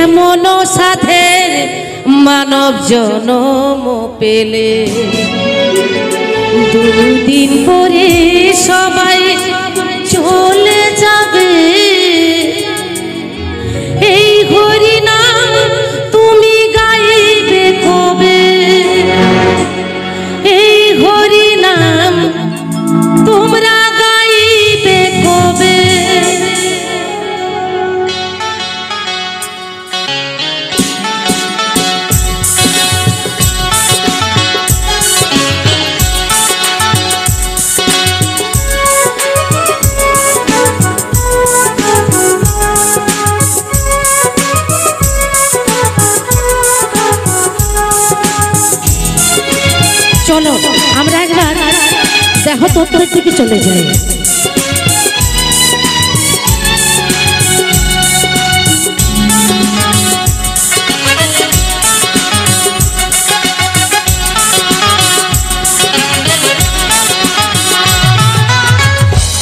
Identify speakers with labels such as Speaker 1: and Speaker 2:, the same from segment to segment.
Speaker 1: এমন সাথের মানব জনম পেলে দুদিন পরে সবাই চলে যাবে। এই হরি নাম তুমি গাইবে কবে? এই হরি নাম তোমরা গাইবে কবে? চলো আমরা একবার দেখো তত্ত্বের দিকে চলে যাই।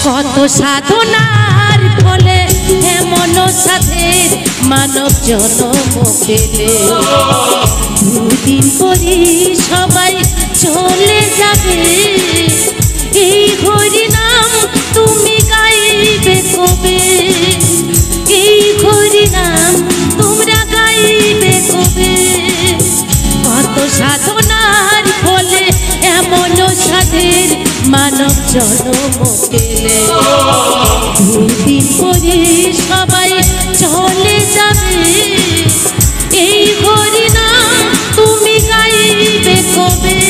Speaker 1: কত সাধনার ফলে এমন সাথের মানব জনম পেলে দুদিন পরে সবাই চলে যাবে। এই হরি নাম তুমি গাইবে কবে? এই হরি নাম তোমরা গাইবে কবে? কত সাধনার ফলে এমন সাধের মানব জনম পেলে দুদিন পরে সবাই চলে যাবে। এই হরি নাম তুমি গাইবে কবে?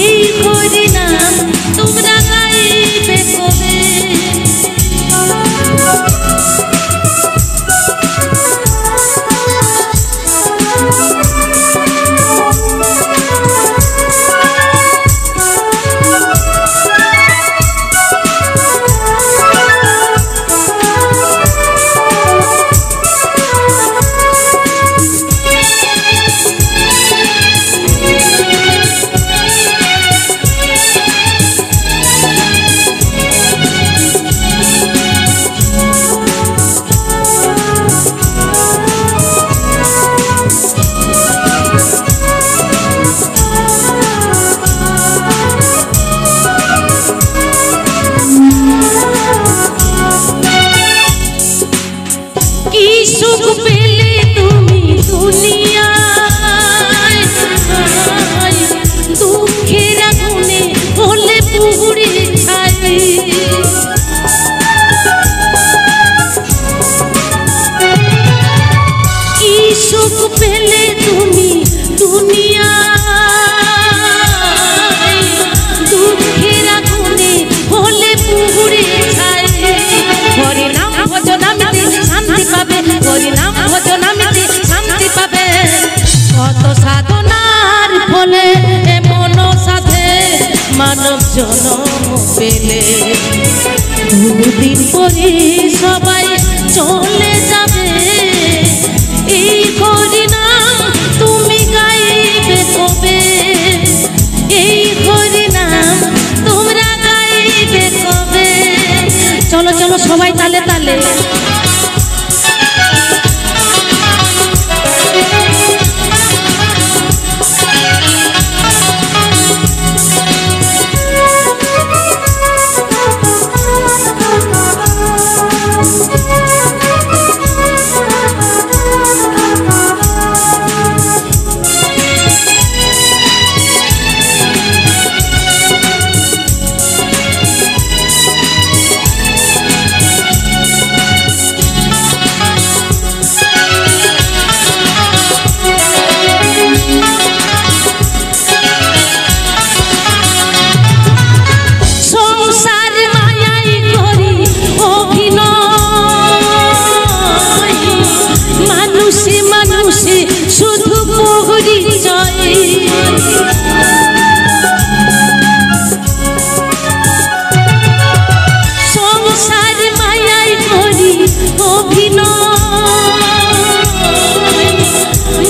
Speaker 1: এই হরি নাম তোমরা গাইবে কবে? সুখ পেলে তুমি দুনিয়ায় দুঃখের আগুনে হলে পুড়ে ছাই। কি সুখ পেলে তুমি দুনিয়ায় দুঃখের আগুনে হলে পুড়ে ছাই। হরি নাম ভজনামিতে শান্তি পাবে, হরি নাম ভজনামিতে শান্তি পাবে। কত সাধনার ফলে এমন সাথে মানব জনম পেলে দুদিন পরে সবাই চলে যাবে। এই হরি নাম তুমি গাইবে কবে? এই হরি নাম তোমরা গাইবে কবে? চলো চলো সবাই তালে তালে। শুধু পরিচয় সংসার মায়ায় করি অভিনয়।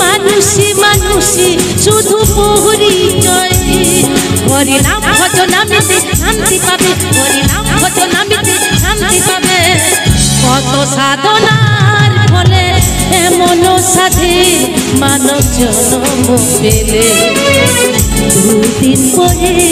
Speaker 1: মানুষে মানুষে শুধু পরিচয়। হরি নাম ভজনামিতে শান্তি পাবে, হরি নাম ভজনামিতে শান্তি পাবে। কত সাধনার ফলে সাধে মানব জন্ম পেলে দুদিন পরে